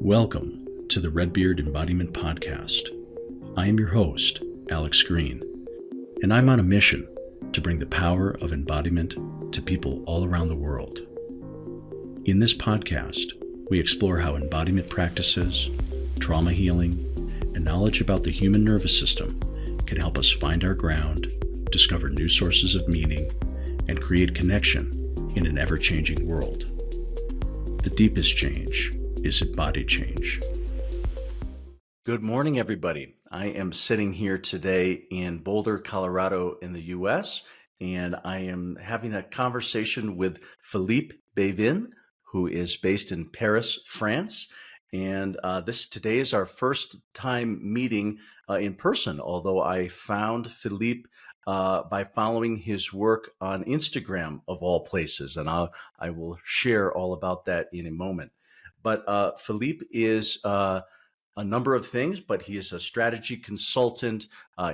Welcome to the Redbeard Embodiment Podcast. I am your host, Alex Greene, and I'm on a mission to bring the power of embodiment to people all around the world. In this podcast, we explore how embodiment practices, trauma healing, and knowledge about the human nervous system can help us find our ground, discover new sources of meaning, and create connection in an ever-changing world. The deepest change is embodied change. Good morning, everybody. I am sitting here today in Boulder, Colorado in the US, and I am having a conversation with Philippe Beyvin, who is based in Paris, France. And today is our first time meeting in person, although I found Philippe by following his work on Instagram, of all places, and I will share all about that in a moment. But Philippe is a number of things, but he is a strategy consultant.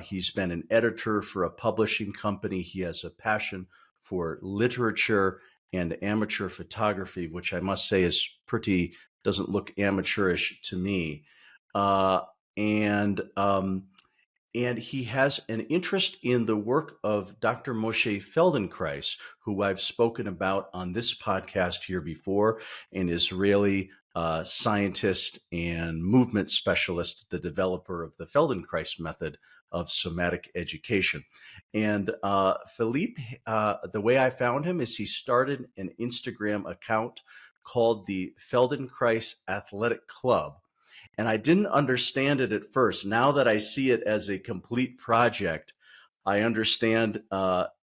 He's been an editor for a publishing company. He has a passion for literature and amateur photography, which I must say is doesn't look amateurish to me. And he has an interest in the work of Dr. Moshe Feldenkrais, who I've spoken about on this podcast here before, an Israeli scientist and movement specialist, the developer of the Feldenkrais method of somatic education. And Philippe, the way I found him is he started an Instagram account called the Feldenkrais Athletic Club. And I didn't understand it at first. Now that I see it as a complete project, I understand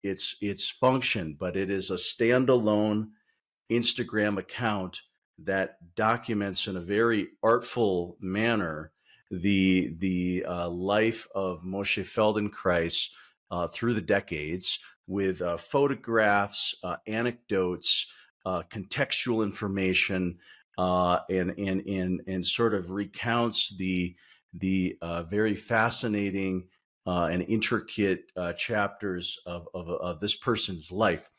its function, but it is a standalone Instagram account that documents in a very artful manner the life of Moshe Feldenkrais through the decades, with photographs, anecdotes, contextual information, and sort of recounts the very fascinating and intricate chapters of this person's life.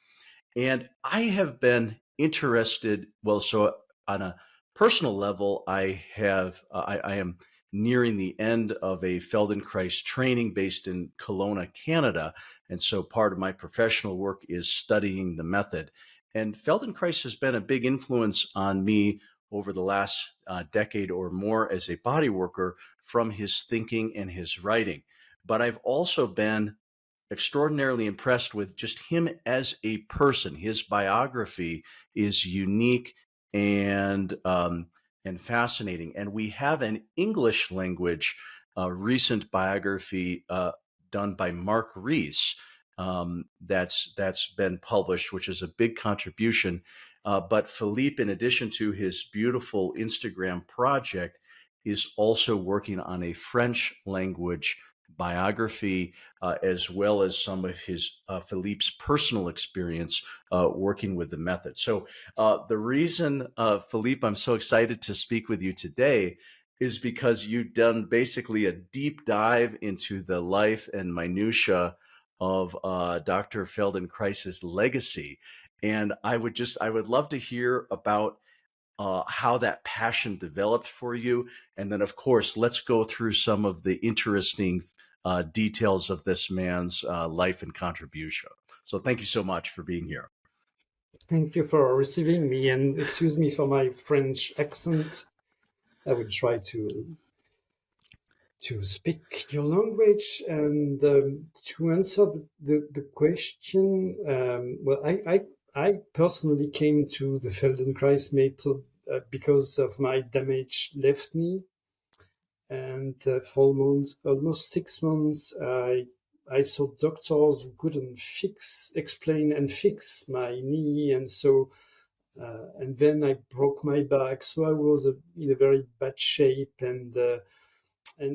And I have been interested. Well, so on a personal level, I am nearing the end of a Feldenkrais training based in Kelowna, Canada, and so part of my professional work is studying the method. And Feldenkrais has been a big influence on me over the last decade or more as a body worker, from his thinking and his writing. But I've also been extraordinarily impressed with just him as a person. His biography is unique and fascinating. And we have an English language recent biography done by Mark Rees, that's been published, which is a big contribution. But Philippe, in addition to his beautiful Instagram project, is also working on a French language biography, as well as some of his Philippe's personal experience working with the method. So the reason, Philippe, I'm so excited to speak with you today is because you've done basically a deep dive into the life and minutia of Dr. Feldenkrais's legacy. And I would love to hear about how that passion developed for you. And then, of course, let's go through some of the interesting details of this man's life and contribution. So thank you so much for being here. Thank you for receiving me, and excuse me for my French accent. I will try to speak your language. And to answer the question, well, I personally came to the Feldenkrais method because of my damaged left knee. And for almost 6 months, I saw doctors who couldn't explain and fix my knee. And so, and then I broke my back. So I was in a very bad shape, and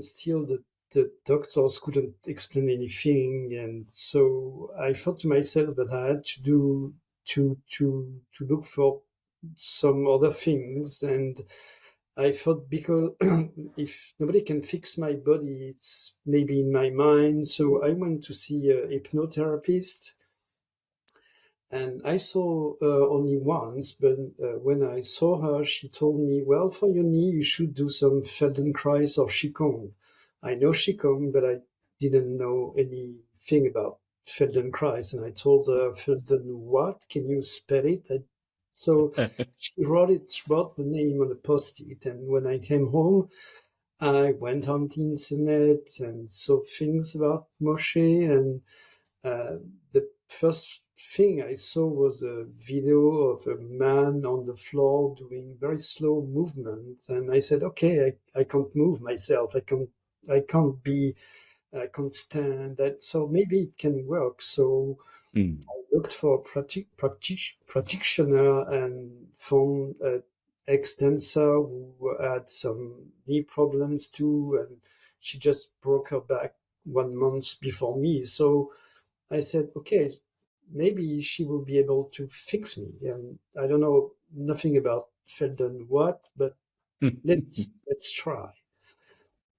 still the doctors couldn't explain anything. And so I thought to myself that I had to look for some other things. And I thought, because if nobody can fix my body, it's maybe in my mind. So I went to see a hypnotherapist, And I saw her only once, but when I saw her, she told me, well, for your knee, you should do some Feldenkrais or Qigong. I know Qigong, but I didn't know anything about Feldenkrais. And I told her, Felden what? Can you spell it? So she wrote the name on a post-it. And when I came home, I went on the internet and saw things about Moshe, and the first thing I saw was a video of a man on the floor doing very slow movement, and I said, "Okay, I can't move myself. I can't stand that. So maybe it can work." So Mm. I looked for a practitioner and found an ex-dancer who had some knee problems too, and she just broke her back 1 month before me. So I said, okay, maybe she will be able to fix me. And I don't know nothing about Felden what, but let's try.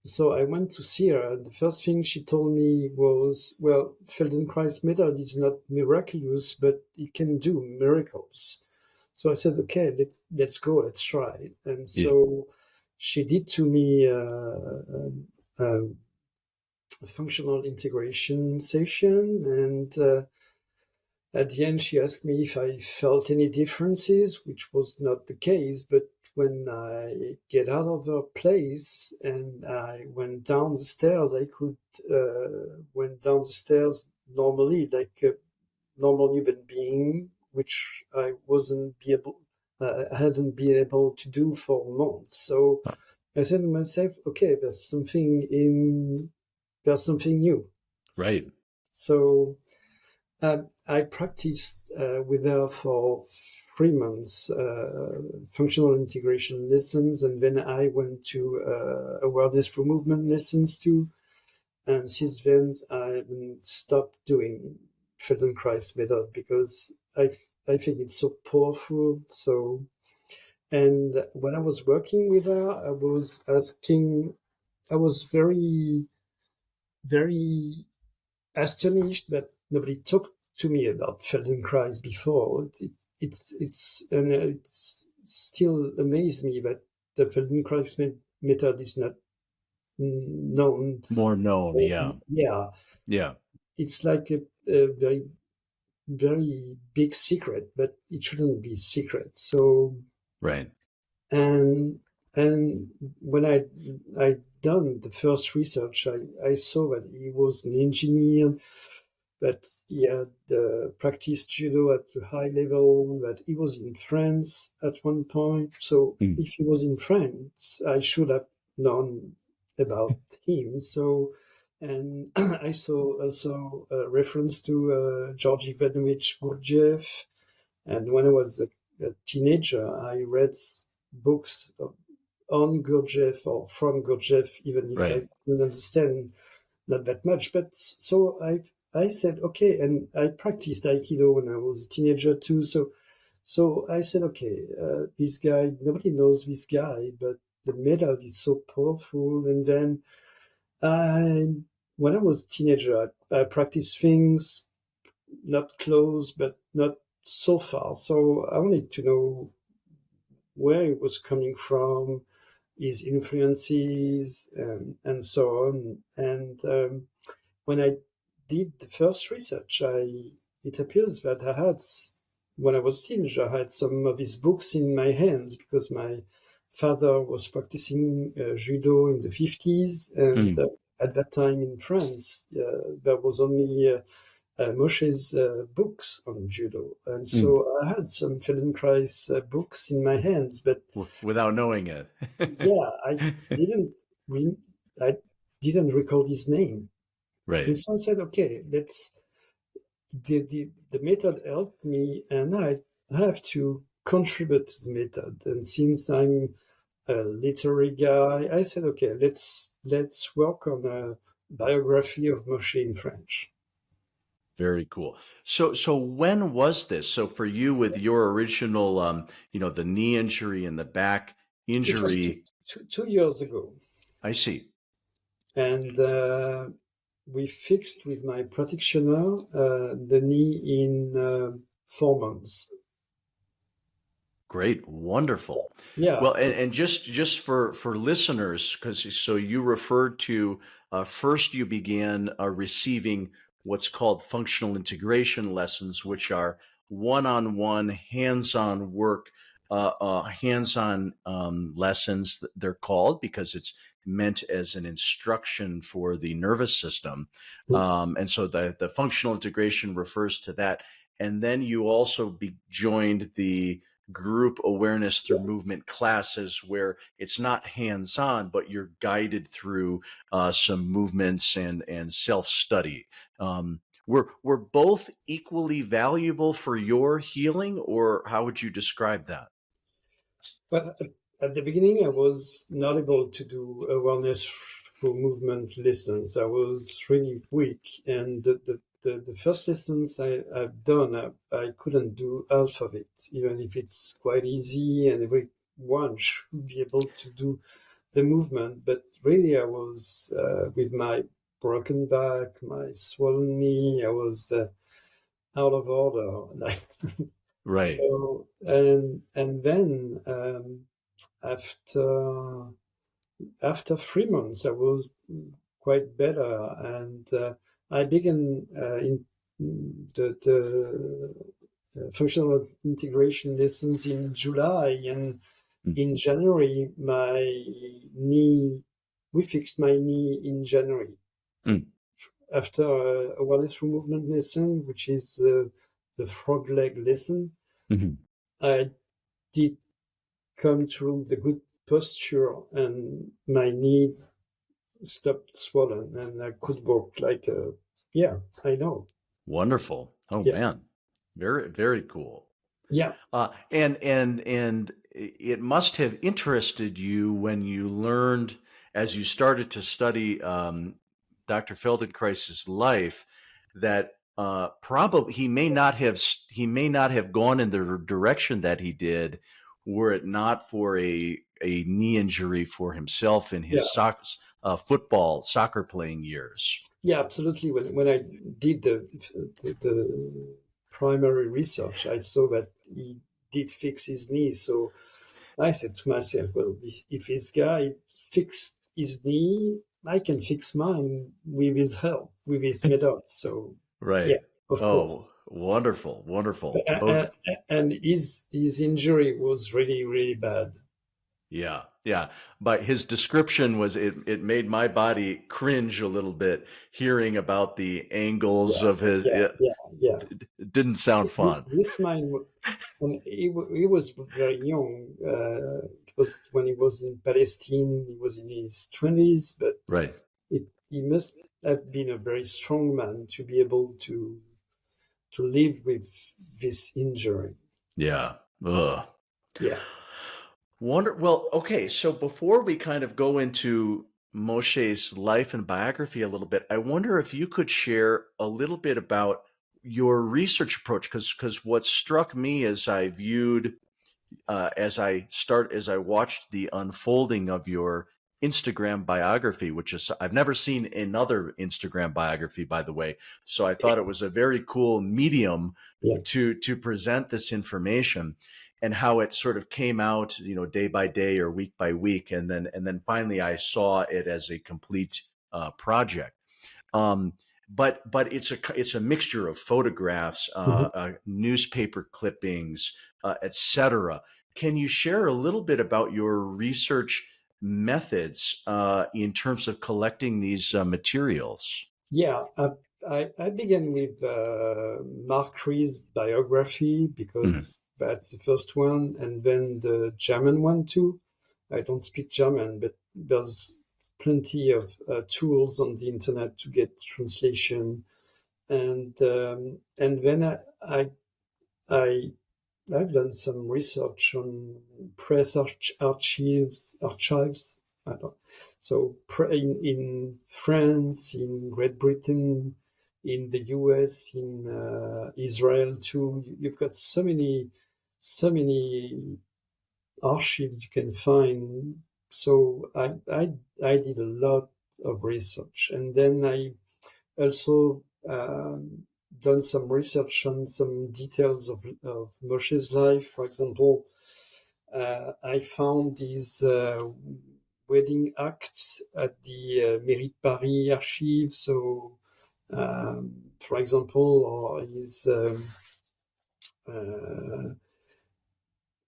So I went to see her, and the first thing she told me was, well, Feldenkrais method is not miraculous, but it can do miracles. So I said, okay, let's go, let's try. And Yeah. so she did to me a functional integration session, and at the end, she asked me if I felt any differences, which was not the case. But when I get out of her place and I went down the stairs, I could went down the stairs normally, like a normal human being, which I wasn't be able, hadn't been able to do for months. So I said to myself, okay, there's something new. Right. So I practiced with her for 3 months, functional integration lessons, and then I went to awareness for movement lessons too. And since then, I stopped doing Feldenkrais method because I think it's so powerful. So, and when I was working with her, I was very astonished that nobody talked to me about Feldenkrais before. It's still amazed me that the Feldenkrais method is not known. More known. Yeah. Yeah, Yeah. it's like a very big secret, but it shouldn't be secret. So Right. and and when I done the first research, I saw that he was an engineer, that he had practiced judo at a high level, that he was in France at one point. So Mm. if he was in France, I should have known about him. So, and I saw also a reference to Georgi Ivanovich Gurdjieff. And when I was a teenager, I read books on Gurdjieff or from Gurdjieff, even if I Right. couldn't understand not that much. But so I said, okay, and I practiced Aikido when I was a teenager too. So I said, okay, this guy, nobody knows this guy, but the method is so powerful. And then when I was a teenager, I practiced things not close, but not so far. So I wanted to know where it was coming from, his influences, and so on. And when I did the first research, it appears that when I was a teenager, I had some of his books in my hands because my father was practicing judo in the 50s, and Mm. at that time in France, there was only Moshe's books on judo, and Mm. so I had some Feldenkrais books in my hands, but Without knowing it. yeah, didn't re- I didn't recall his name. And Right. so I said, okay, the method helped me, and I have to contribute to the method. And since I'm a literary guy, I said, okay, let's work on a biography of Moshe in French. Very cool. So when was this? So for you, with your original, the knee injury and the back It was injury, 2 years ago, I see. and we fixed with my practitioner the knee in 4 months. Great, wonderful. Yeah. Well, and just for listeners, because so you referred to first you began receiving what's called functional integration lessons, which are one-on-one, hands-on work, hands-on lessons. They're called because it's meant as an instruction for the nervous system, and so the functional integration refers to that. And then you also joined the group awareness through movement classes where it's not hands-on, but you're guided through some movements and self-study. Were both equally valuable for your healing, or how would you describe that? But at the beginning, I was not able to do awareness through movement lessons. I was really weak, and the first lessons I've done, I couldn't do half of it, even if it's quite easy and everyone should be able to do the movement. But really, I was with my broken back, my swollen knee, I was out of order. Right. So and then after 3 months, I was quite better, and I began in the functional integration lessons in July, and in January, we fixed my knee in January. Mm. After awareness through movement lesson, which is the frog leg lesson, Mm-hmm. I did come to the good posture, and my knee stopped swollen, and I could walk like I know. Wonderful. Oh Yeah. man, very very cool. Yeah. And it must have interested you when you learned, as you started to study Dr. Feldenkrais's life, that probably he may not have gone in the direction that he did were it not for a knee injury for himself in Yeah. his soccer playing years. Yeah, absolutely. When I did the primary research, I saw that he did fix his knee. So I said to myself, well, if this guy fixed his knee, I can fix mine with his help, with his methods. So Right. yeah, of Oh, course. wonderful, wonderful. Okay. And his injury was really, really bad. Yeah, yeah. But his description was it made my body cringe a little bit hearing about the angles Yeah, of his yeah, yeah, yeah. it didn't sound fun. This mine, when he was very young, it was when he was in Palestine, he was in his 20s, but Right. he must have been a very strong man to be able to live with this injury. Yeah. Ugh. Yeah. Well, okay, so before we kind of go into Moshe's life and biography a little bit, I wonder if you could share a little bit about your research approach, because what struck me as I viewed as I watched the unfolding of your Instagram biography, which is I've never seen another Instagram biography, by the way. So I thought it was a very cool medium Yeah. to present this information, and how it sort of came out, day by day or week by week, and then finally I saw it as a complete project. Um, but it's a mixture of photographs, newspaper clippings, etc. Can you share a little bit about your research methods in terms of collecting these materials? Yeah, I began with Mark Ree's Biography Mhm. because that's the first one, and then the German one too. I don't speak German, but there's plenty of tools on the internet to get translation, and then I I've done some research on press archives. I don't, so in France, in Great Britain, in the US, in Israel too. You've got so many archives you can find. So I did a lot of research, and then I also done some research on some details of Moshe's life. For example, I found these wedding acts at the Mairie de Paris archive. So, for example, or his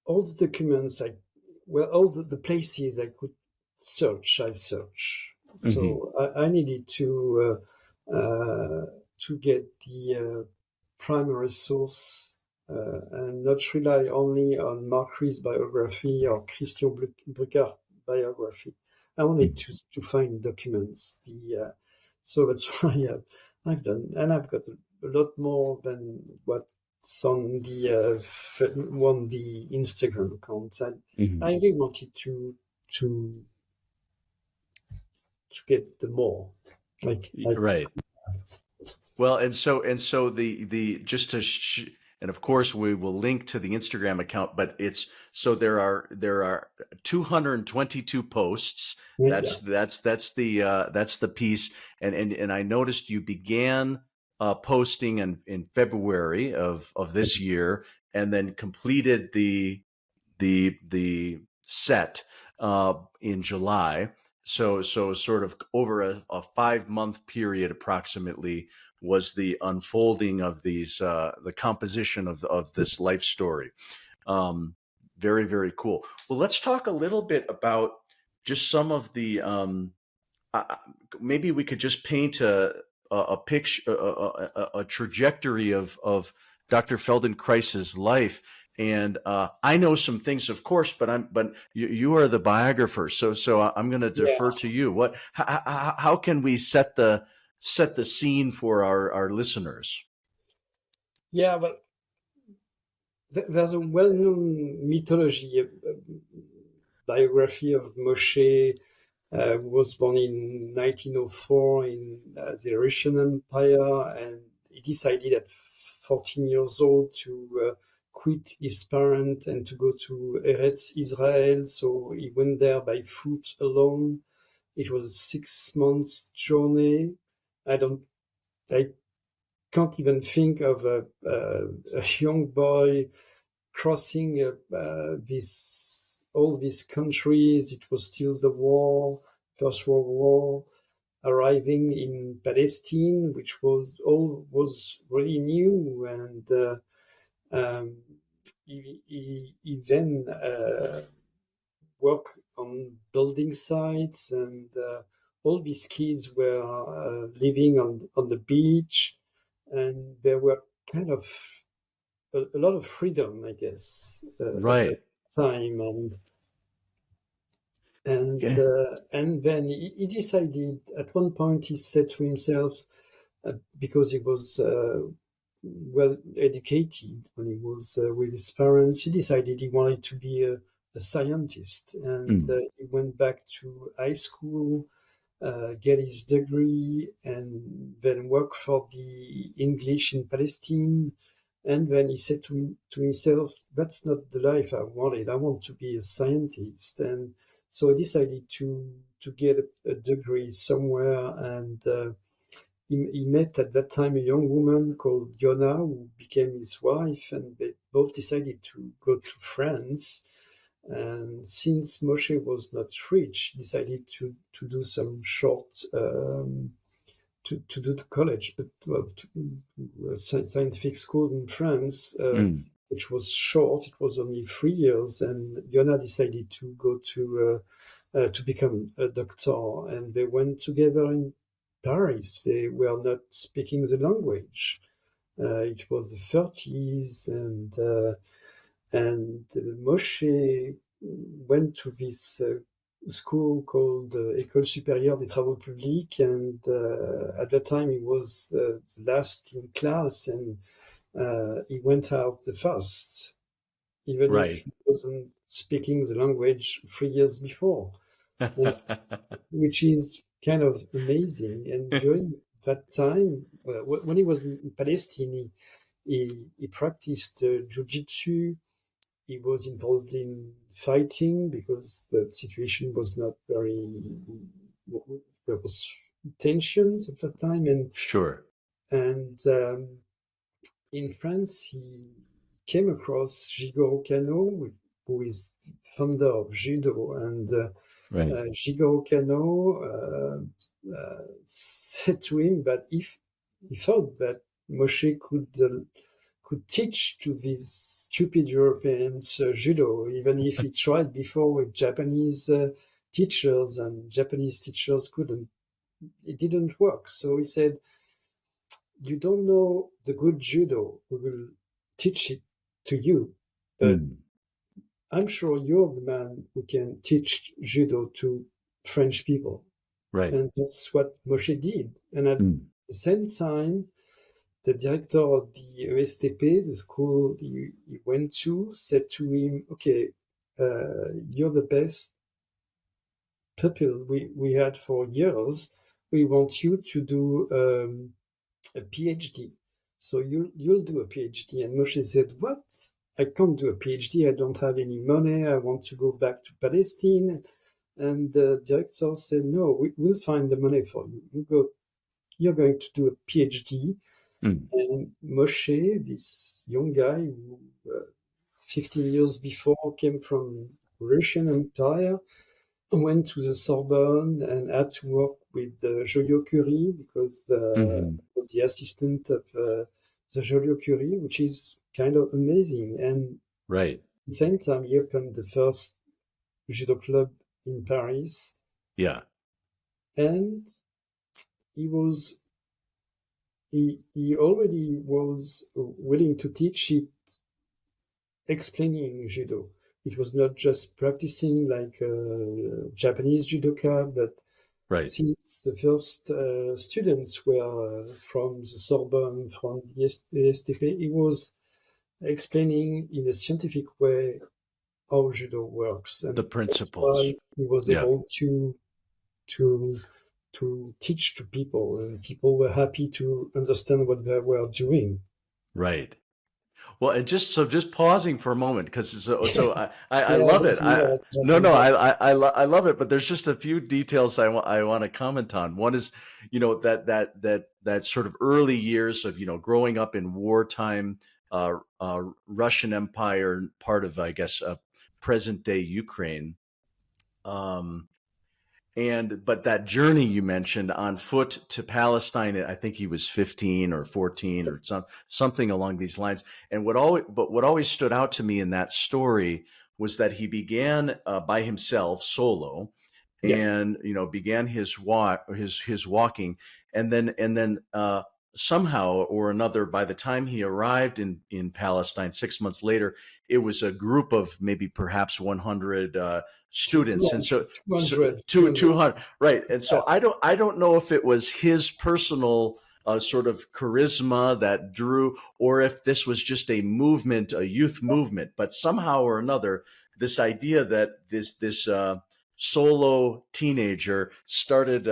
all the documents, all the places I could search, I search. So I needed to get the primary source and not rely only on Marquis' biography or Christian Bruckart biography. I wanted to find documents. So that's why I've done, and I've got a lot more than what's on the Instagram account. And I really wanted to get the more, Right. Well, and so the just to and of course we will link to the Instagram account, but there are 222 posts. That's the piece, and I noticed you began posting in February of this year, and then completed the set in July. So sort of over a 5-month period approximately was the unfolding of these the composition of this life story. Very, very cool. Well, let's talk a little bit about just some of the maybe we could just paint a picture, a trajectory of Dr. Feldenkrais's life. And I know some things, of course, but you are the biographer, so I'm going to defer to you. How can we set the scene for our listeners? Yeah, well, there's a well-known mythology, biography of Moshe, who was born in 1904 in the Russian Empire, and he decided at 14 years old to quit his parents and to go to Eretz Israel. So he went there by foot alone. It was a 6 months journey. I can't even think of a young boy crossing all these countries. It was still the war, First World War, arriving in Palestine, which was really new, and he then worked on building sites, and all these kids were living on the beach, and there were kind of a lot of freedom, I guess, at that Right. time, Yeah. and then he decided. At one point, he said to himself, because he was well educated when he was with his parents, he decided he wanted to be a scientist, and he went back to high school, get his degree, and then work for the English in Palestine. And then he said to himself, that's not the life I wanted. I want to be a scientist. And so he decided to get a degree somewhere. And he met at that time a young woman called Yona, who became his wife. And they both decided to go to France. And since Moshe was not rich, decided to do some short to do the college, but scientific school in France, which was short. It was only 3 years, and Yona decided to go to become a doctor, and they went together in Paris. They were not speaking the language. It was the 30s, and Moshe went to this school called École supérieure des travaux publics, and at that time he was the last in class, and he went out the first, even if he wasn't speaking the language 3 years before, which is kind of amazing. And during that time, when he was in Palestine, he practiced jiu-jitsu. He was involved in fighting because the situation was not very, there was tensions at that time, and Sure. and in France, he came across Jigoro Kano, who is the founder of judo, and Right. Jigoro Kano said to him that if he thought that Moshe could teach to these stupid Europeans judo, even if he tried before with Japanese teachers, and Japanese teachers couldn't. It didn't work. So he said, "You don't know the good judo. We will teach it to you, but Mm. I'm sure you're the man who can teach judo to French people." Right. And that's what Moshe did. And at Mm. the same time, the director of the ESTP, the school he went to, said to him, "Okay, you're the best pupil we had for years. We want you to do a PhD. So you'll do a PhD." And Moshe said, "What? I can't do a PhD. I don't have any money. I want to go back to Palestine." And the director said, "No, we'll find the money for you. You're going to do a PhD." Mm. And Moshe, this young guy who 15 years before came from Russian Empire, went to the Sorbonne and had to work with Joliot-Curie because Hmm. was the assistant of the Joliot-Curie, which is kind of amazing. And Right. at the same time, he opened the first judo club in Paris, Yeah. and he was he already was willing to teach it, explaining judo. It was not just practicing like a Japanese judoka, but Right. since the first students were from the Sorbonne, from the ESTP, he was explaining in a scientific way how judo works, The and that's principles. why he was Yeah. able to to teach to people, and people were happy to understand what they were doing. Right. Well, and just pausing for a moment because I Yeah, love it. there's a lot of No, nothing no, there. I love it. But there's just a few details I want to comment on. One is, that sort of early years of growing up in wartime, Russian Empire, part of, I guess, present day Ukraine. Um, but that journey you mentioned on foot to Palestine, I think he was 15 or 14 or something along these lines. And what always stood out to me in that story was that he began by himself, solo, Yeah, and began his walking, and then somehow or another, by the time he arrived in Palestine 6 months later, it was a group of maybe perhaps 100 students, and so 200, 200, right. And yeah, so I don't know if it was his personal sort of charisma that drew, or if this was just a movement, a youth movement, but somehow or another, this idea that this solo teenager started,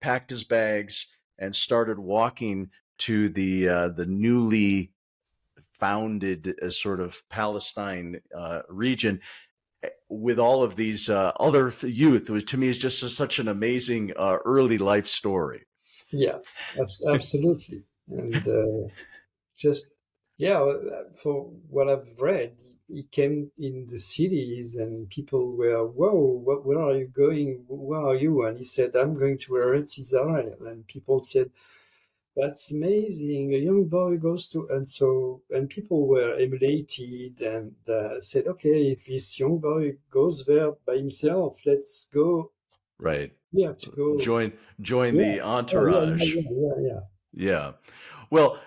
packed his bags and started walking to the newly founded sort of Palestine region with all of these other youth, which to me is just such an amazing early life story. yeah, absolutely. And just, yeah, for what I've read, he came in the cities and people were, "Whoa, where are you going? Where are you?" And he said, "I'm going to Eretz Israel." And people said, "That's amazing. A young boy goes to," and so, and people were emulated and said, "Okay, if this young boy goes there by himself, let's go. Right. We have to go." Join Yeah. the Oh, yeah, yeah, entourage. yeah, yeah, yeah. Yeah. Well,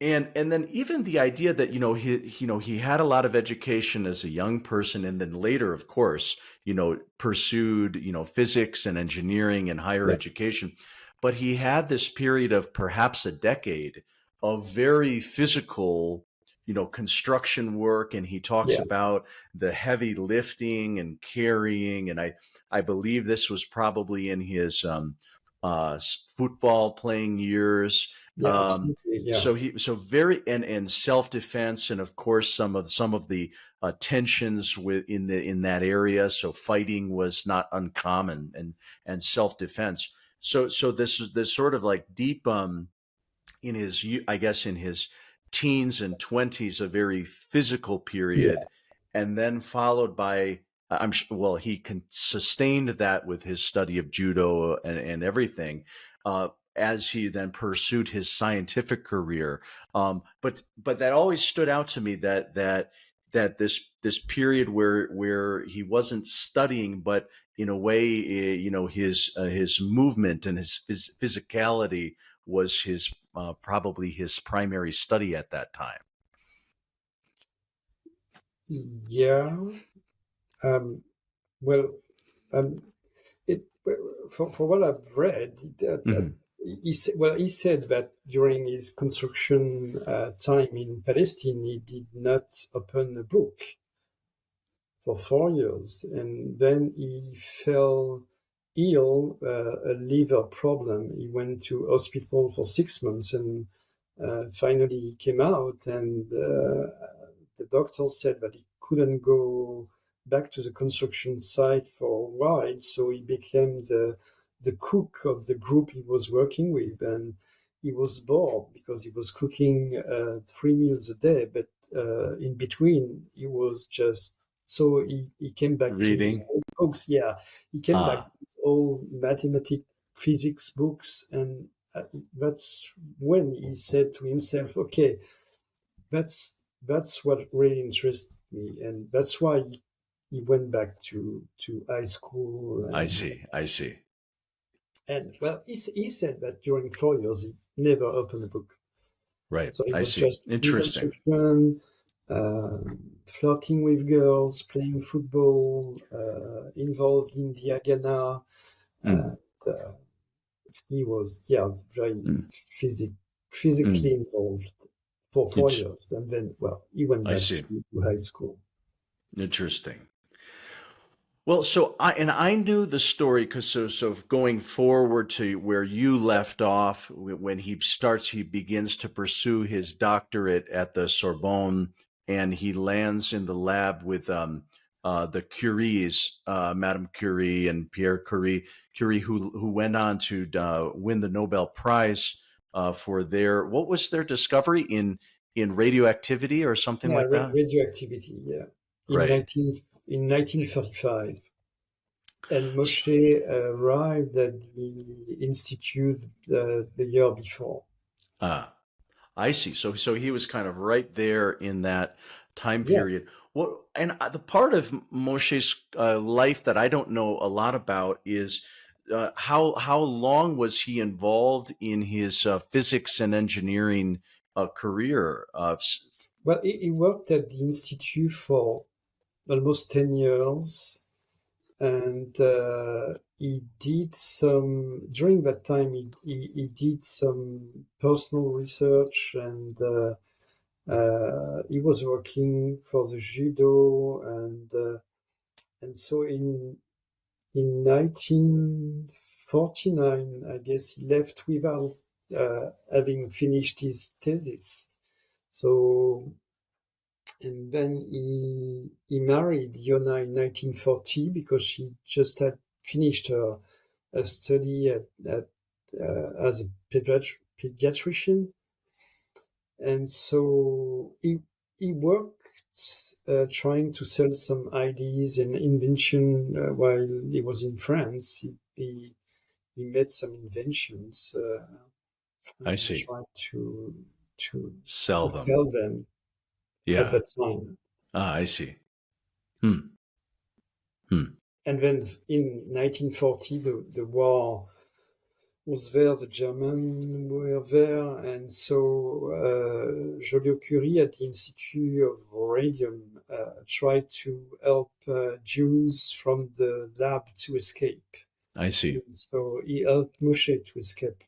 and then even the idea that he had a lot of education as a young person, and then later, of course, pursued physics and engineering and higher Yeah. education, but he had this period of perhaps a decade of very physical construction work, and he talks Yeah. about the heavy lifting and carrying, and I believe this was probably in his football playing years. Yeah, um, absolutely. Yeah. so very, and self-defense, and of course some of the tensions in that area. So fighting was not uncommon, and self-defense. So this sort of like deep, in his, I guess, in his teens and 20s, a very physical period, Yeah. and then followed by, I'm sure, well, he sustained that with his study of judo and everything, as he then pursued his scientific career. But that always stood out to me, that this period where he wasn't studying, but in a way, his movement and his physicality was his probably his primary study at that time. Yeah. Um, well, um, it for what I've read, Hmm. he said that during his construction time in Palestine, he did not open a book for 4 years, and then he fell ill, a liver problem. He went to hospital for 6 months, and finally he came out, and the doctor said that he couldn't go back to the construction site for a while, so he became the cook of the group he was working with, and he was bored because he was cooking 3 meals a day, but in between he was just so he came back to his Reading. old books. Yeah, he came back Ah, to his old mathematics, physics books, and that's when he said to himself, "Okay, that's what really interests me," and that's why he went back to high school. I see. I see. And well, he said that during 4 years he never opened a book. Right. So he I was see. just in Interesting. construction, uh, flirting with girls, playing football, involved in the Agana. Mm, And, he was, yeah, very mm, physically mm. involved for four It's, years. And then, well, he went I back see. to high school. Interesting. Well, I knew the story because so going forward to where you left off, when he begins to pursue his doctorate at the Sorbonne, and he lands in the lab with the Curies, Madame Curie and Pierre Curie, who went on to win the Nobel Prize for their, what was their discovery in radioactivity or something Yeah, like that? radioactivity, yeah, in Right. 1935. And Moshe arrived at the institute the year before. Ah. I see. So he was kind of right there in that time Yeah, period. What and the part of Moshe's life that I don't know a lot about is how long was he involved in his physics and engineering career? well, he worked at the institute for almost 10 years, and he did some during that time. He did some personal research, and he was working for the judo, and so in 1949, I guess he left without having finished his thesis. So, and then he married Yona in 1940 because she just had finished her a study as a pediatrician, and so he worked trying to sell some ideas and invention while he was in France. He made some inventions I and see. tried to Sell them. sell them at Yeah. that time. Ah, I see. Hmm. Hmm. And then in 1940, the war was there, the Germans were there, and so Joliot-Curie at the Institute of Radium tried to help Jews from the lab to escape. I see. So he helped Moshe to escape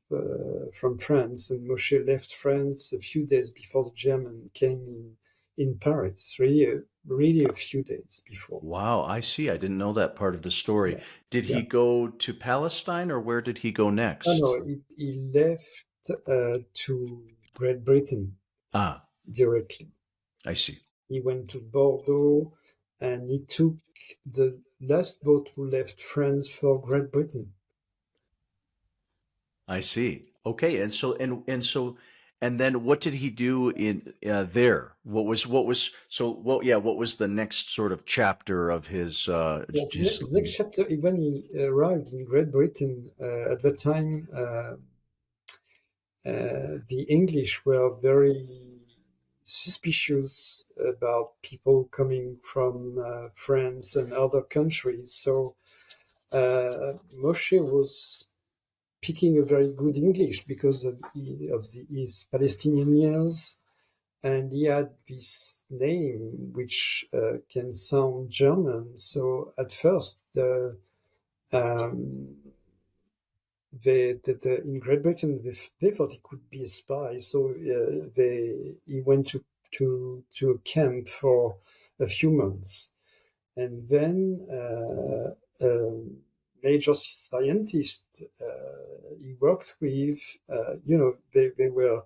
from France, and Moshe left France a few days before the German came in Paris, really a few days before. Wow, I see. I didn't know that part of the story. Yeah, Did yeah. he go to Palestine or where did he go Oh next? no, he left to Great Britain Ah, directly. I see. He went to Bordeaux, and he took the last boat who left France for Great Britain. I see. Okay, and so And then what did he do in there? What was so what? Yeah, what was the next sort of chapter of Yeah, his? the next chapter, when he arrived in Great Britain, at that time, the English were very suspicious about people coming from France and other countries. So Moshe was speaking a very good English because of his Palestinian years, and he had this name which can sound German. So at first, um, in Great Britain, they thought he could be a spy. So he went to a camp for a few months, and then a major scientist he worked with, they were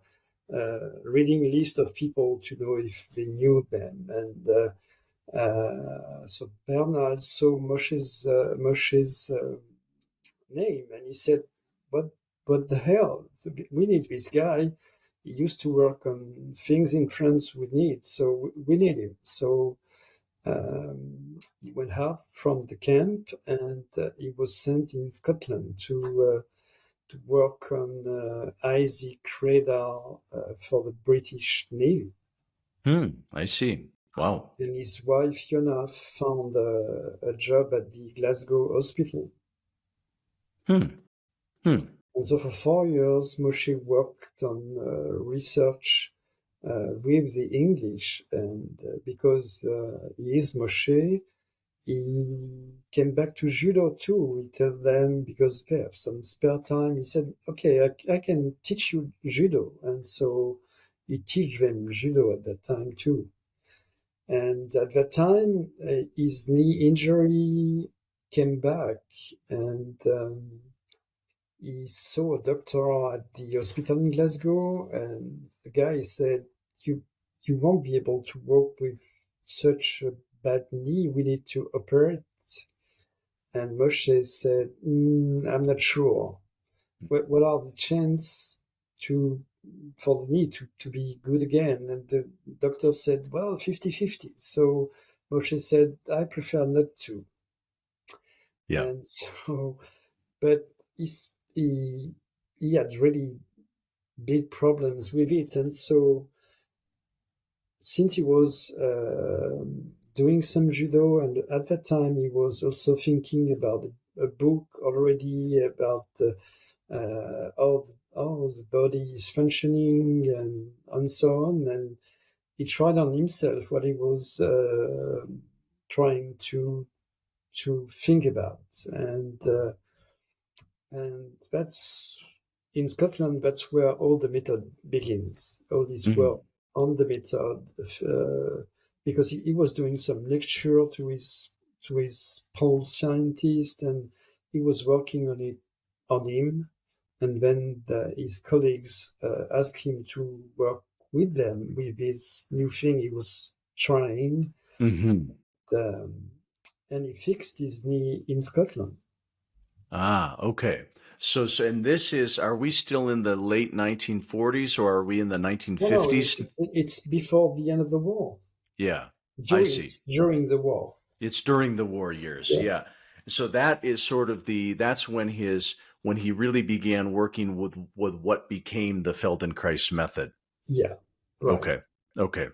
reading a list of people to know if they knew them. And so Bernard saw Moshe's name, and he said, "What, what the hell? We need this guy. He used to work on things in France. We need, so we need him." So he went out from the camp, and he was sent in Scotland to work on Isaac radar for the British Navy. I see. Wow. And his wife Fiona found a job at the Glasgow hospital. Hmm. Hmm. And so for 4 years, Moshe worked on research with the English. And because he is Moshe, he came back to judo too. He told them, because they have some spare time, he said, "Okay, I can teach you judo." And so he teach them judo at that time too. And at that time, his knee injury came back, and he saw a doctor at the hospital in Glasgow, and the guy said, "You won't be able to walk with such a bad knee. We need to operate." And Moshe said, "I'm not sure. What are the chances for the knee to be good again?" And the doctor said, "Well, 50-50." So Moshe said, "I prefer not to." Yeah. And so, but he had really big problems with it. And so since he was doing some judo, and at that time he was also thinking about a book already about how the body is functioning and so on. And he tried on himself what he was trying to think about. And that's in Scotland. That's where all the method begins. All this work Hmm. on the method, because he was doing some lecture to his Polish scientist, and he was working on him. And then his colleagues asked him to work with them with this new thing he was trying, Hmm. um, and he fixed his knee in Scotland. Ah, okay. And this is, are we still in the late 1940s or are we in the No, 1950s? it's before the end of the war. Yeah, I During see. it's during the war. It's during the war years. Yeah, Yeah. So that is sort of that's when he really began working with what became the Feldenkrais method. yeah, right. Okay. Okay.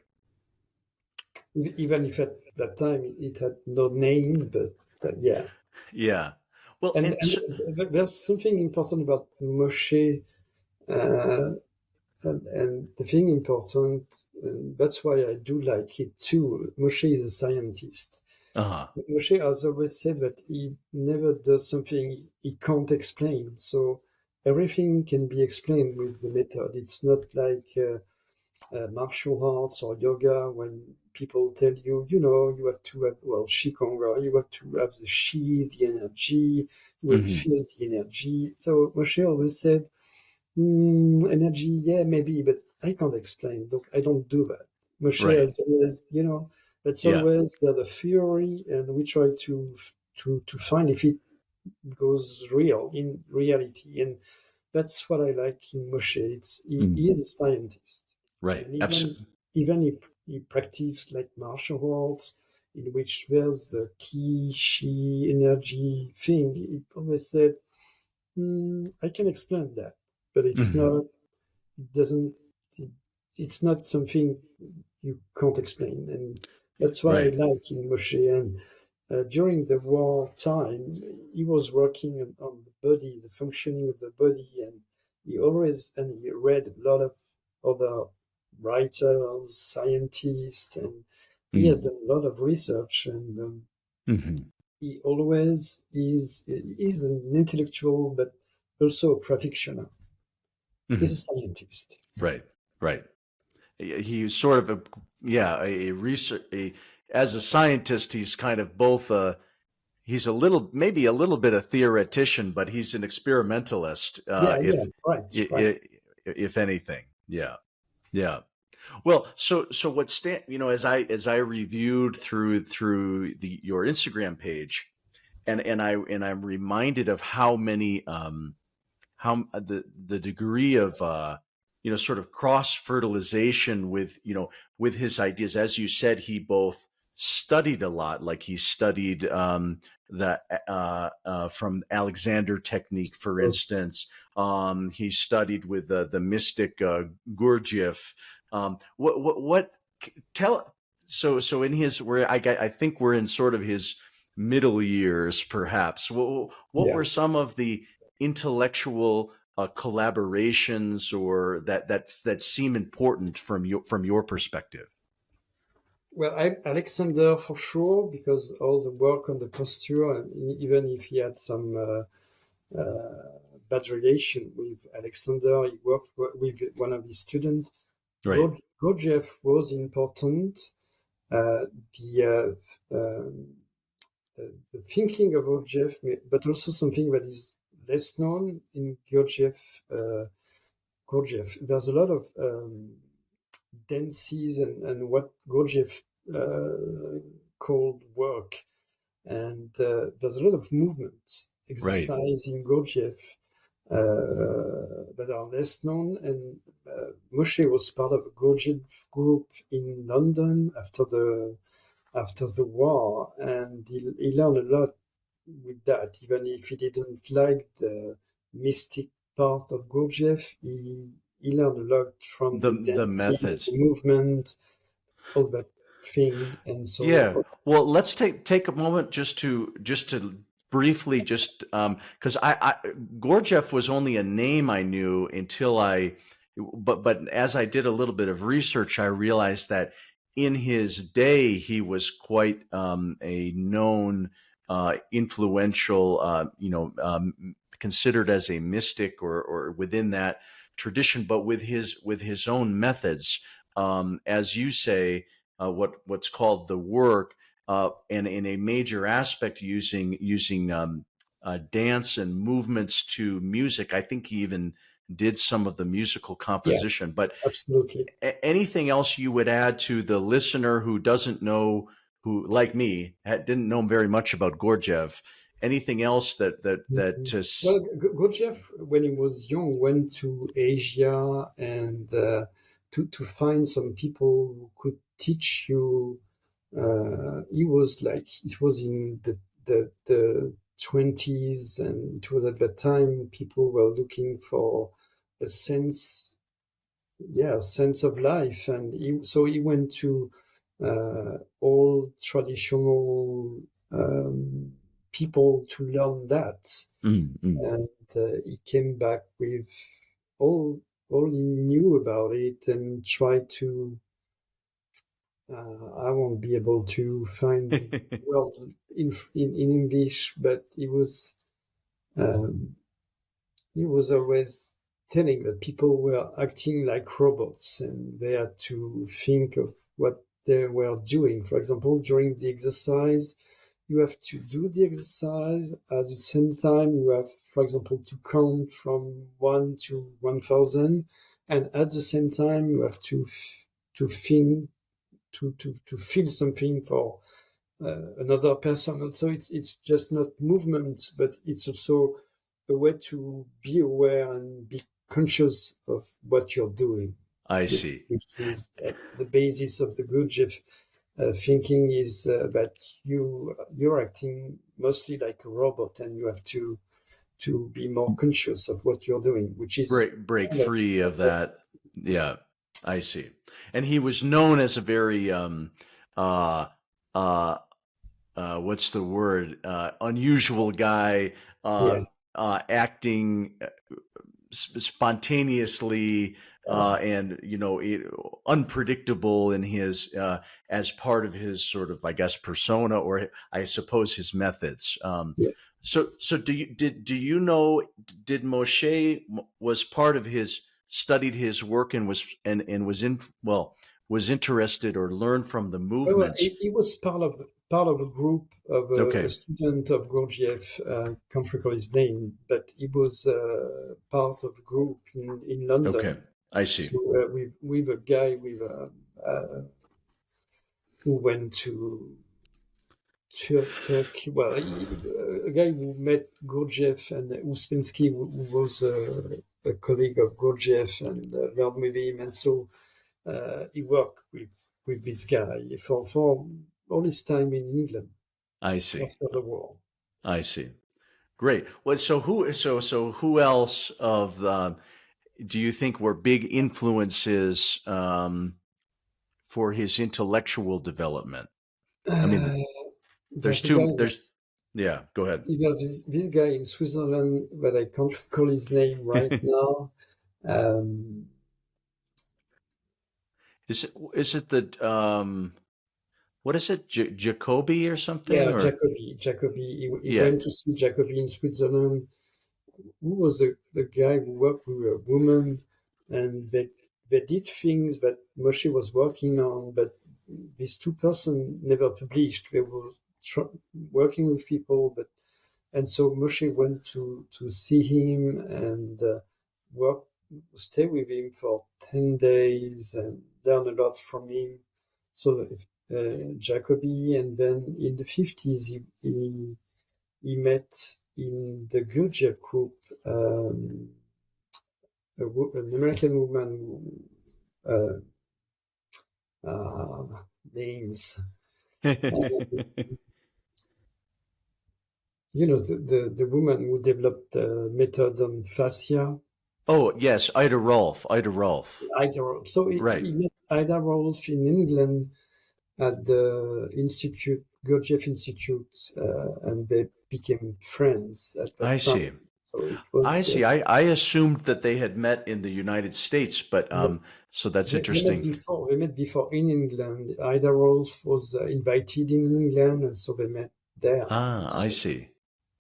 Even if at that time it had no name, but yeah. Yeah. Well, And there's something important about Moshe, uh, and the thing important, and that's why I do like it too. Moshe is a scientist. uh-huh. Moshe has always said that he never does something he can't explain. So everything can be explained with the method. It's not like martial arts or yoga when people tell you, you have to have, well, Qigong, you have to have the Qi, the energy, you will Hmm. feel the energy. So Moshe always said, energy, yeah, maybe, but I can't explain. Look, I don't do that. Moshe Right. has always, that's Yeah. always the theory, and we try to find if it goes real in reality. And that's what I like in Moshe. He is a scientist, Right. and even if he practiced like martial arts, in which there's the ki, shi, energy thing, he always said, I can explain that, but it's Mhm. not. It doesn't. It, it's not something you can't explain, and that's what I Right. like in Moshe. And during the war time, he was working on the body, the functioning of the body, and he read a lot of other writers, scientists, and he has Mm. done a lot of research. And Mhm. he always is an intellectual, but also a practitioner. He's a Mhm. scientist. Right. Right. He's sort of a research as a scientist. He's kind of both he's maybe a little bit a theoretician, but he's an experimentalist. Yeah, yeah, right, right. If anything, yeah, yeah. Well, so what as I reviewed through your Instagram page, and I'm reminded of how many how the degree of sort of cross fertilization with with his ideas. As you said, he both studied a lot, like he studied the from Alexander technique, for So, instance. He studied with the mystic Gurdjieff. What tell so in his where I think we're in sort of his middle years, perhaps. What yeah. were some of the intellectual collaborations or that seem important from your perspective? Well, Alexander for sure, because all the work on the posture, and even if he had some bad relation with Alexander, he worked with one of his students. Right. Gurdjieff was important. Uh, the, the thinking of Gurdjieff, but also something that is less known in Gurdjieff. Gurdjieff. There's a lot of dances and what Gurdjieff called work. And there's a lot of movements, Right. exercise in Gurdjieff that are less known. And Moshe was part of a Gurdjieff group in London after the war, and he learned a lot with that. Even if he didn't like the mystic part of Gurdjieff, he learned a lot from the The dancing, methods. the movement, all that thing. And Yeah. so, Well, let's take a moment just to briefly just because I Gurdjieff was only a name I knew until but as I did a little bit of research, I realized that in his day he was quite a known, influential, considered as a mystic or within that tradition, but with his own methods, as you say, what's called the work, and in a major aspect using dance and movements to music. I think he even did some of the musical yeah, composition. But absolutely. anything else you would add to the listener who doesn't know, who like me didn't know very much about Gurdjieff? Anything else that Mhm. Well, Gurdjieff, when he was young, went to Asia and to find some people who could teach you. He was like, it was in the 20s, and it was at that time people were looking for a sense, yeah, sense of life. And so he went to all traditional people to learn that. Mm, mm. And he came back with all all he knew about it and tried to. I won't be able to find the word in English, but um, he was always telling that people were acting like robots and they had to think of what they were doing. For example, during the exercise, you have to do the exercise. At the same time, you have, for example, to count from 1 to 1,000. And at the same time, you have to think, to feel something for another person. Also, it's just not movement, but it's also a way to be aware and be conscious of what you're doing, I see. which is at the basis of the Gurdjieff thinking is that you're acting mostly like a robot, and you have to be more conscious of what you're doing, which is Break kind free of that. Yeah, I see. And he was known as a very uh uh what's the word, unusual guy, uh yeah, acting spontaneously, uh, and unpredictable in his, as part of his sort of, I guess, persona, or I suppose his methods. yeah. So do you know, did Moshe was part of his, studied his work, and was in, well, was interested or learned from the Well, movements? he was part of a group of a Okay, student of Gurdjieff. Can't recall his name, but he was part of a group in okay, London. I see. So with a guy who went to Turkey. Well, a guy who met Gurdjieff and Uspensky, who was a colleague of Gurdjieff and learned with him, and so he worked with this guy for all his time in England I see. after the war. I see. Great. Well, so who else of the, do you think were big influences, for his intellectual development? I mean, Uh, there's there's a guy. two. There's, yeah. Go ahead. This guy in Switzerland, but I can't recall his name right now. Um, Is it the, what is it, Jacoby or something, yeah, or Jacobi. He yeah? went to see Jacobi in Switzerland, who was a guy who worked with a woman, and they did things that Moshe was working on, but these two persons never published. They were working with people, but and so Moshe went to see him and work, stay with him for 10 days and learn a lot from him. So Jacobi, and then in the 50s he met in the Gurdjieff group an American woman who, names. You know, the woman who developed the method on fascia. Oh yes, Ida Rolf. Ida Rolf. Ida Rolf. So Right. he met Ida Rolf in England at the Institute, Gurdjieff Institute, and they became friends at I that see. time. So it I was see. I assumed that they had met in the United States, but no, so that's they met interesting. before. They met before in England. Ida Rolf was invited in England, and so they met there. Ah, I So see.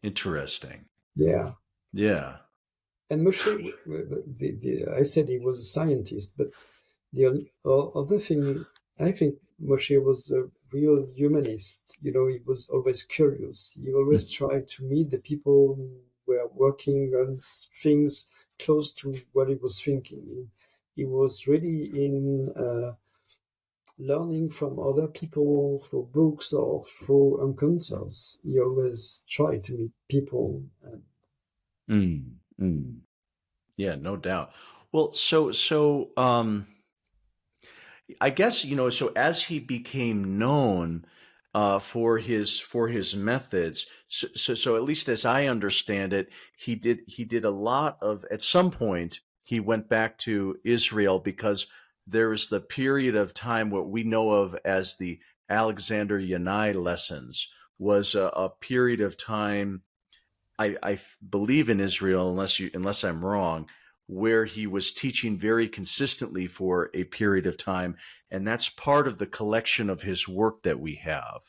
Interesting. yeah. Yeah. And Moshe, I said he was a scientist, but the other thing, I think Moshe was a real humanist. You know, he was always curious. He always Mm. tried to meet the people who were working on things close to what he was thinking. He was really in learning from other people through books or through encounters. He always tried to meet people. And Mm. Mm. Yeah, no doubt. Well, so I guess, so as he became known, for his methods, so at least as I understand it, he did a lot of, at some point he went back to Israel, because there was the period of time what we know of as the Alexander Yanai lessons, was a period of time, I believe, in Israel, unless I'm wrong, where he was teaching very consistently for a period of time, and that's part of the collection of his work that we have.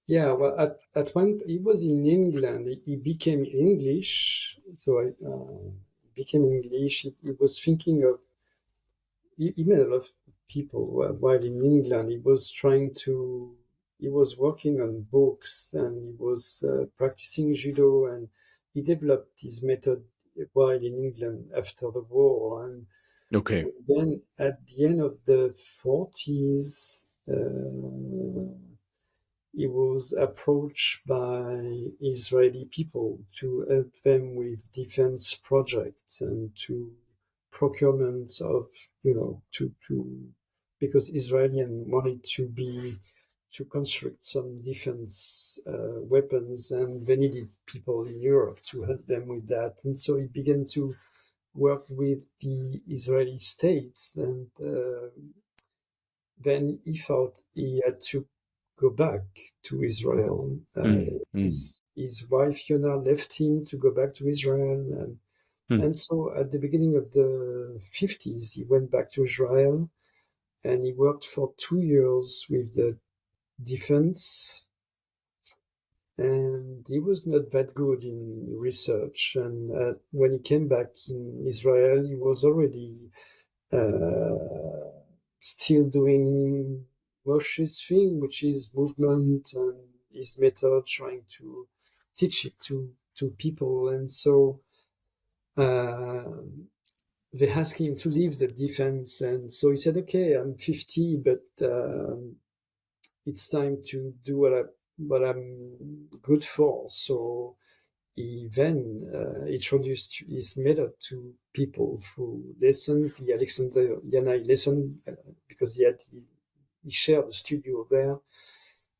yeah, well, at when he was in England, he became English. So I became English. He was thinking of. He met a lot of people while in England. He was trying to. He was working on books and he was practicing judo, and he developed his method while in England after the war. And Okay. then at the end of the 40s. he was approached by Israeli people to help them with defense projects and to procurement of, to because Israelis wanted to construct some defense weapons, and they needed people in Europe to help them with that. And so he began to work with the Israeli states, and then he thought he had to go back to Israel. Mm, mm, His wife Yona left him to go back to Israel, mm. and so at the beginning of the 50s, he went back to Israel, and he worked for 2 years with the defense, and he was not that good in research. And when he came back in Israel, he was already still doing Moshe's thing, which is movement and his method, trying to teach it to people. And so they asked him to leave the defense, and so he said, "Okay, I'm 50, but it's time to do what I'm good for." So he then introduced his method to people through lessons, the Alexander Yanai lesson, because he shared a studio there,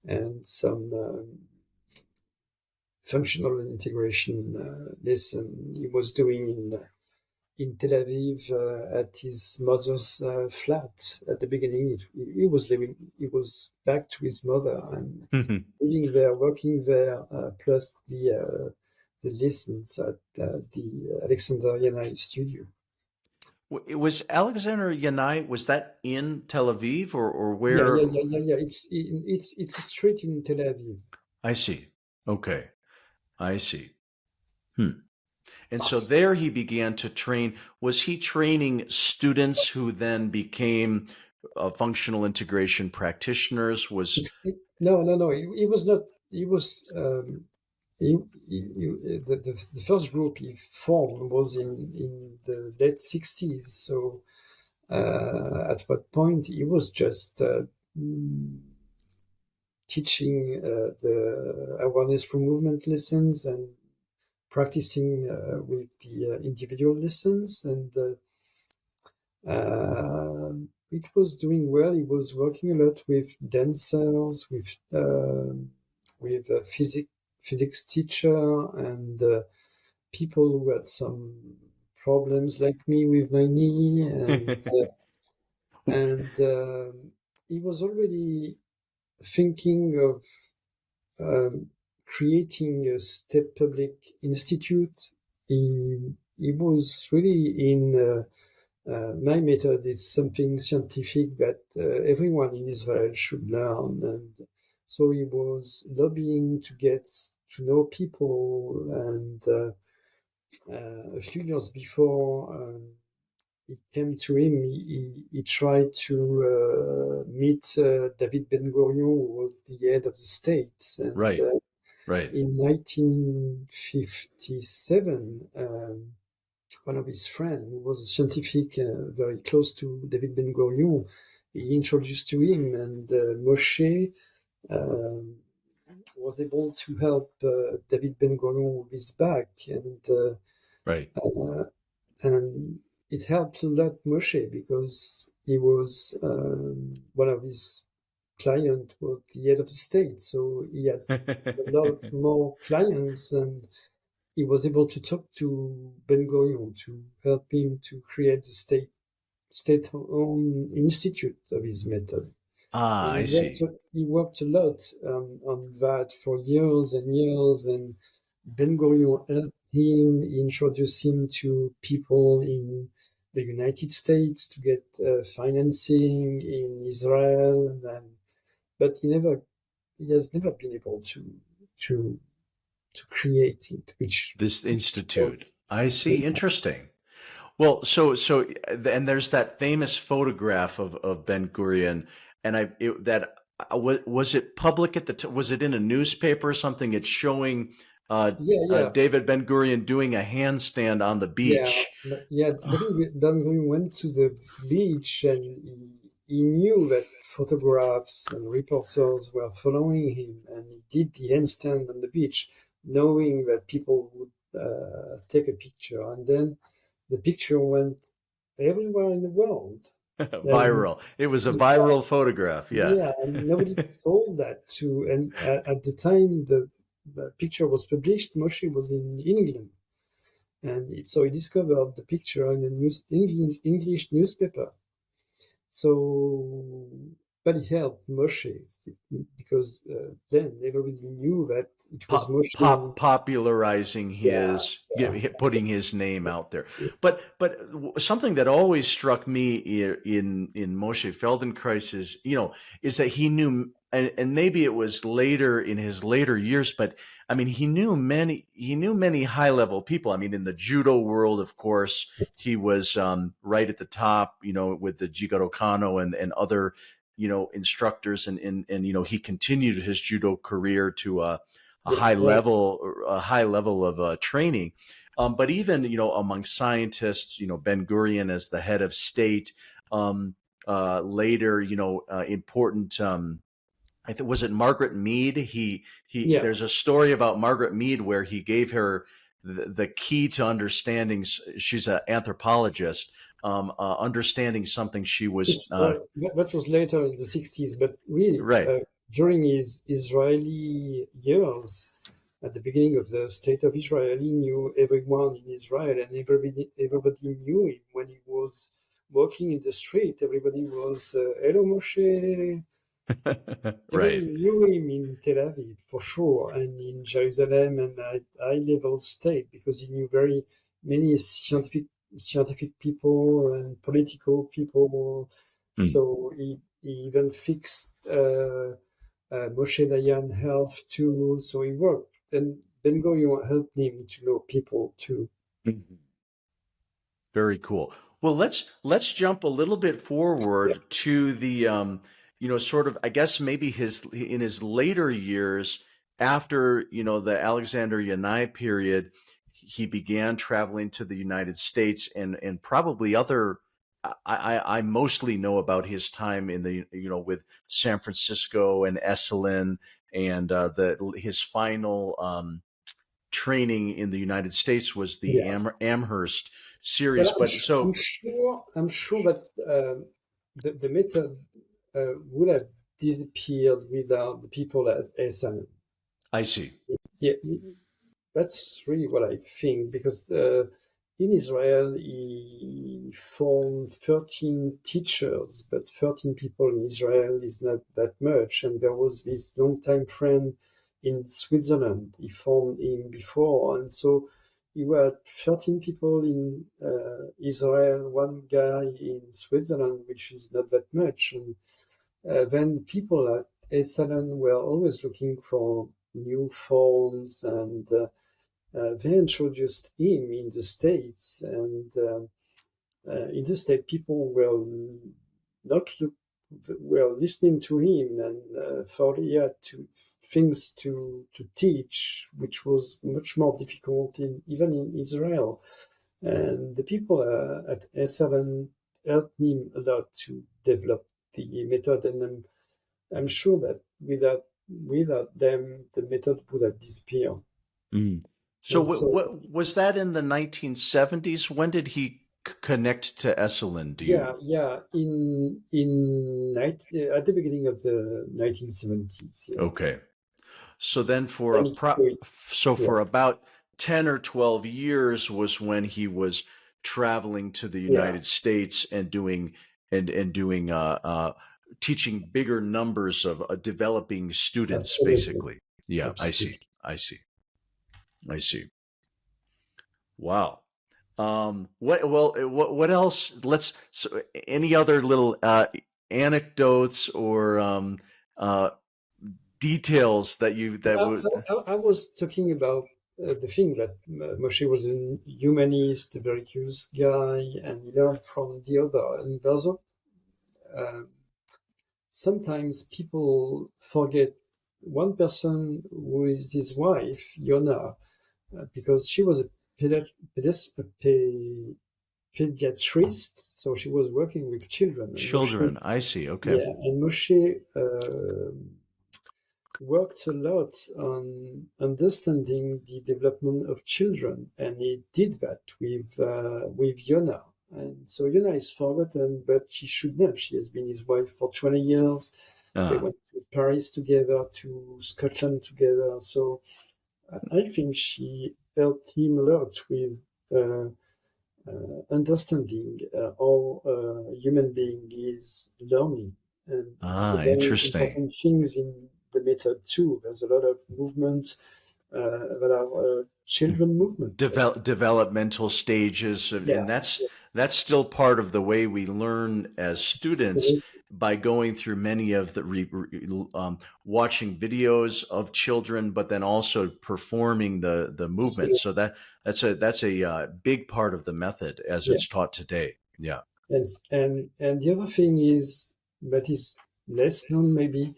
and some functional integration lesson he was doing in Tel Aviv at his mother's flat. At the beginning, he was back to his mother and living there, working there, plus the lessons at the Alexander Yanai studio. Was Alexander Yanai, was that in Tel Aviv or Yeah, where? yeah, yeah, yeah, yeah. It's a street in Tel Aviv. I see. Okay. I see. Hmm. And so there he began to train. Was he training students who then became functional integration practitioners? No, no, no. He was not. He was. The first group he formed was in the late 60s. So at what point he was just teaching the awareness for movement lessons and practicing with the individual lessons, and it was doing well. He was working a lot with dancers, with a physics teacher, and people who had some problems like me with my knee, and he was already thinking of creating a state public institute. He was really in my method is something scientific that everyone in Israel should learn. And so he was lobbying to get to know people. And a few years before it came to him, he tried to meet David Ben Gurion, who was the head of the states. And Right. Right. in 1957, one of his friends, who was a scientific very close to David Ben Gurion, he introduced to him, and Moshe was able to help David Ben Gurion with his back, Right. and it helped a lot Moshe because he was one of his clients was the head of the state, so he had a lot more clients, and he was able to talk to Ben Gurion to help him to create the state-owned institute of his method. Ah, And I see. he worked a lot on that for years and years, and Ben Gurion helped him, introduced him to people in the United States to get financing in Israel, but he has never been able to create it, which This institute. was I see. Interesting. Well, and there's that famous photograph of Ben Gurion, and was it public at the time? Was it in a newspaper or something? It's showing yeah, yeah, David Ben Gurion doing a handstand on the yeah, beach. yeah. David Ben Gurion went to the beach, and he knew that photographs and reporters were following him, and he did the handstand on the beach, knowing that people would take a picture, and then the picture went everywhere in the world. And Viral. It was a yeah, viral photograph. Yeah. yeah, and nobody told that to. And at the time the picture was published, Moshe was in England, and so he discovered the picture in a English newspaper. So, but it helped Moshe because then everybody knew that it was Moshe. Popularizing Yeah, his, yeah, putting his name out there. yeah, But something that always struck me in Moshe Feldenkrais is, is that he knew, and maybe it was later in his later years, but I mean, he knew many high level people. I mean, in the judo world, of course, he was right at the top, with the Jigoro Kano and other, instructors, and he continued his judo career to a yeah, high right. level of training. But even among scientists, Ben Gurion as the head of state, later important. I think, was it Margaret Mead? He Yeah, There's a story about Margaret Mead where he gave her the key to understanding. She's an anthropologist. Understanding something she was that was later in the 60s, but really right. during his Israeli years, at the beginning of the state of Israel, he knew everyone in Israel, and everybody knew him when he was walking in the street. Everybody was, "Hello, Moshe." Right. Everybody knew him in Tel Aviv for sure, and in Jerusalem and at high level state, because he knew very many scientific people and political people. Mm. So he even fixed Moshe Dayan health too. So he worked, and Ben Gurion helped him to know people too. Mhm. Very cool. Well, let's jump a little bit Yeah, forward to the sort of, I guess, maybe in his later years after, the Alexander Yanai period, he began traveling to the United States and probably other. I mostly know about his time in the with San Francisco and Esalen, and the his final training in the United States was the yeah. Amherst series. Well, But so I'm sure that the method would have disappeared without the people at SNM. I see. Yeah, that's really what I think, because in Israel he found 13 teachers, but 13 people in Israel is not that much. And there was this longtime friend in Switzerland. He found him before, and so you were 13 people in Israel, one guy in Switzerland, which is not that much. And then people at Esalen were always looking for new forms, and they introduced him in the States. And in the States, people were not look, were listening to him, and thought he had things to teach, which was much more difficult even in Israel. And the people at S7 helped him a lot to develop the method, and I'm sure that without them, the method would have disappeared. Mm. So And so, what was that in the 1970s? When did he connect to Esalen? Do you? yeah, at the beginning of the 1970s, yeah. Okay. So then for Then it quit. Yeah, for about 10 or 12 years was when he was traveling to the yeah, United States and doing teaching bigger numbers of developing students, absolutely, basically. Yeah, I see. absolutely. I see. I see. Wow. What else? Any other little anecdotes or uh, details that you that would? I was talking about the thing that Moshe was a humanist, a very curious guy, and he learned from the other. And there's uh, sometimes people forget one person who is his wife, Yona, because she was a pediatrist, so she was working with children. And Moshe, Children, I see. Okay. yeah, and Moshe worked a lot on understanding the development of children, and he did that with Yona. And so Yona is forgotten, but she should not. She has been his wife for 20 years. They went to Paris together, to Scotland together. So I think she helped him a lot with understanding how a human being is learning. And it's a very Interesting. important thing in the method too. There's a lot of movement that are children movement. Developmental stages, Yeah, and that's still part of the way we learn as students, absolutely. by going through many of the watching videos of children, but then also performing the movements. So that's a big part of the method as Yeah. it's taught today. Yeah. And the other thing is that is less known maybe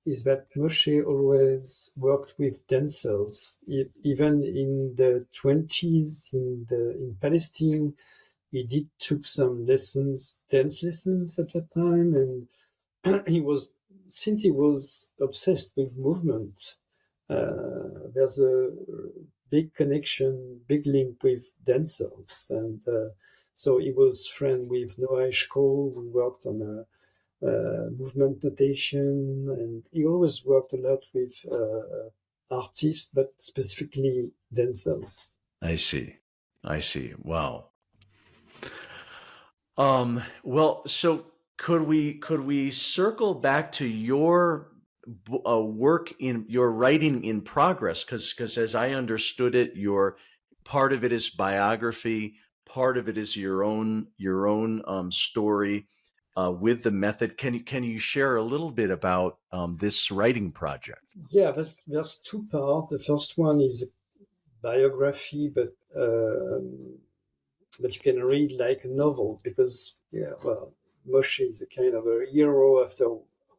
is that Moshe always worked with dancers. Even in the 20s in Palestine, he did took some lessons, dance lessons at that time, and he was since he was obsessed with movement. There's a big connection, big link with dancers, and so he was friend with Noah Eshkol, who worked on a movement notation, and he always worked a lot with artists, but specifically dancers. I see. I see. Wow. Well, so could we circle back to your work in your writing in progress? Because as I understood it, your part of it is biography, part of it is your own story with the method. Can you share a little bit about this writing project? Yeah, there's two parts. The first one is a biography, but you can read like a novel because, yeah, well, Moshe is a kind of a hero after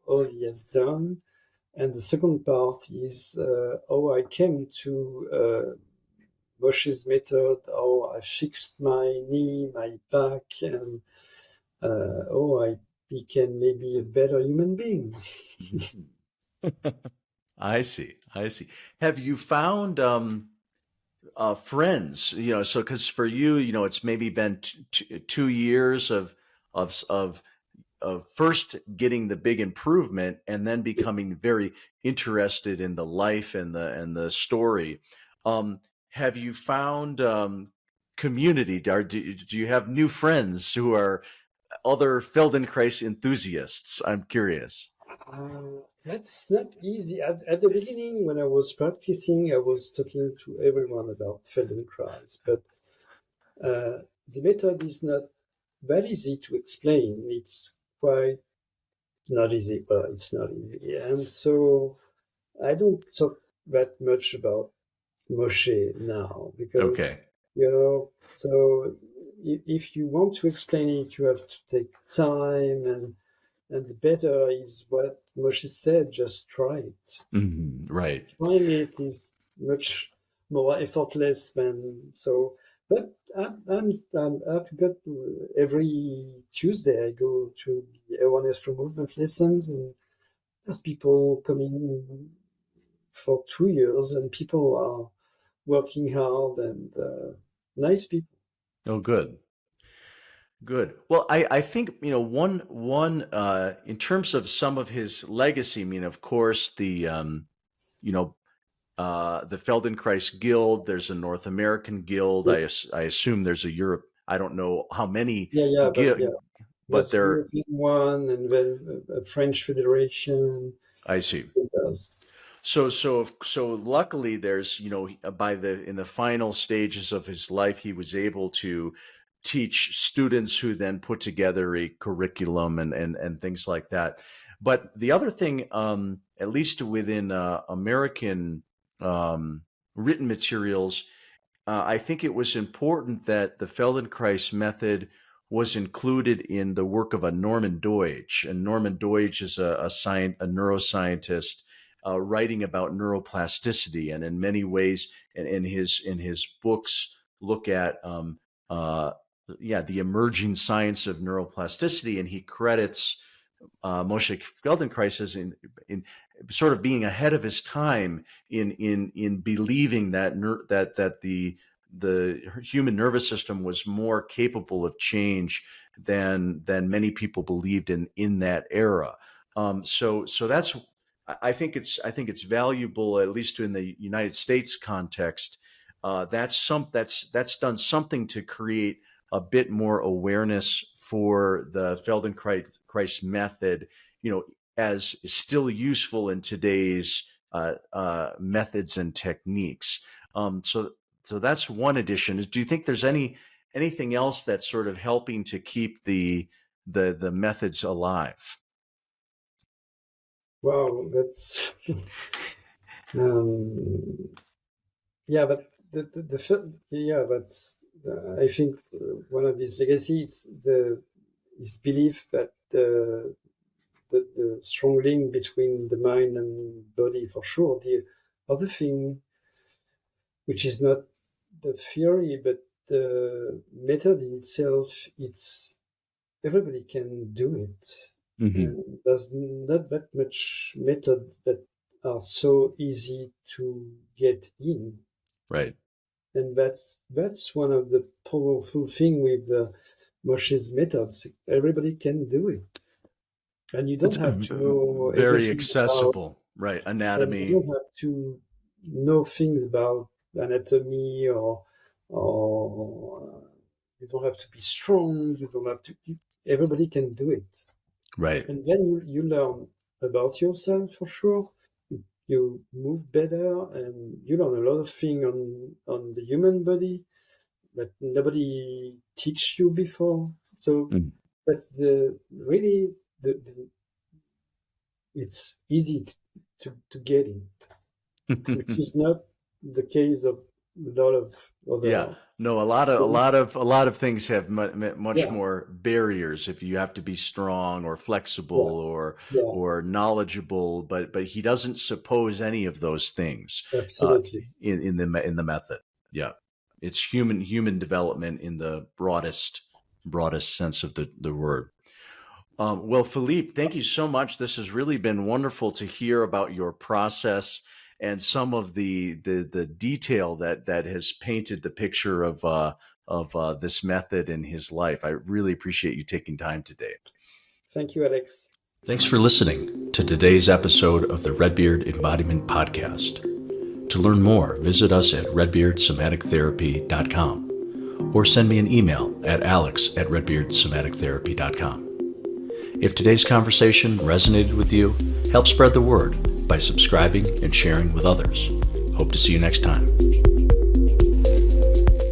all he has done. And the second part is how I came to Moshe's method, how I fixed my knee, my back, and how I became maybe a better human being. I see. I see. Have you found friends, so because for you, it's maybe been 2 years of first getting the big improvement and then becoming very interested in the life and the story. Have you found community? Do you have new friends who are other Feldenkrais enthusiasts? I'm curious. That's not easy. At the beginning, when I was practicing, I was talking to everyone about Feldenkrais, but the method is not that easy to explain. It's quite not easy, but it's not easy. And so I don't talk that much about Moshe now Okay. because, so if you want to explain it, you have to take time, and the better is what Moshe said, just try it. Right. Trying it is much more effortless than so. But I've got every Tuesday I go to the awareness for movement lessons, and there's people coming for 2 years, and people are working hard and nice people. Oh, good. Good. Well, I think, one in terms of some of his legacy. I mean, of course, you know the Feldenkrais Guild. There's a North American Guild. Yeah, I assume there's a Europe. I don't know how many yeah, but guild, yeah, but there's a there. European one, and then a French Federation. I see. Does. So luckily, there's, by the in the final stages of his life, he was able to teach students who then put together a curriculum and things like that. But the other thing, at least within American written materials, I think it was important that the Feldenkrais method was included in the work of a Norman Doidge. And Norman Doidge is a neuroscientist writing about neuroplasticity, and in many ways, in his books, look at the emerging science of neuroplasticity, and he credits Moshe Feldenkrais as in sort of being ahead of his time in believing that the human nervous system was more capable of change than many people believed in that era. So that's, I think it's valuable, at least in the United States context. That's done something to create a bit more awareness for the Feldenkrais method, as still useful in today's methods and techniques. So that's one addition. Do you think there's anything else that's sort of helping to keep the methods alive? Wow, that's yeah, but but I think one of his legacy is his belief that the strong link between the mind and body, for sure. The other thing, which is not the theory but the method in itself, it's everybody can do it. Mm-hmm. There's not that much method that are so easy to get in. Right. And that's one of the powerful thing with Moshe's methods. Everybody can do it, and you don't have to know very everything accessible, right? Anatomy. You don't have to know things about anatomy, or you don't have to be strong. You don't have to. Everybody can do it, right? And then you learn about yourself, for sure. You move better, and you learn a lot of things on the human body that nobody teach you before. So, but really it's easy to get in, which is not the case of a lot of other. Yeah, no, a lot of things have much more barriers. If you have to be strong or flexible or knowledgeable, but he doesn't suppose any of those things. Absolutely. In the method. Yeah, it's human development in the broadest sense of the word. Well, Philippe, thank you so much. This has really been wonderful to hear about your process and some of the detail that has painted the picture of this method in his life. I really appreciate you taking time today. Thank you, Alex. Thanks for listening to today's episode of the Redbeard Embodiment Podcast. To learn more, visit us at redbeardsomatictherapy.com or send me an email at alex@redbeardsomatictherapy.com. If today's conversation resonated with you, help spread the word by subscribing and sharing with others. Hope to see you next time.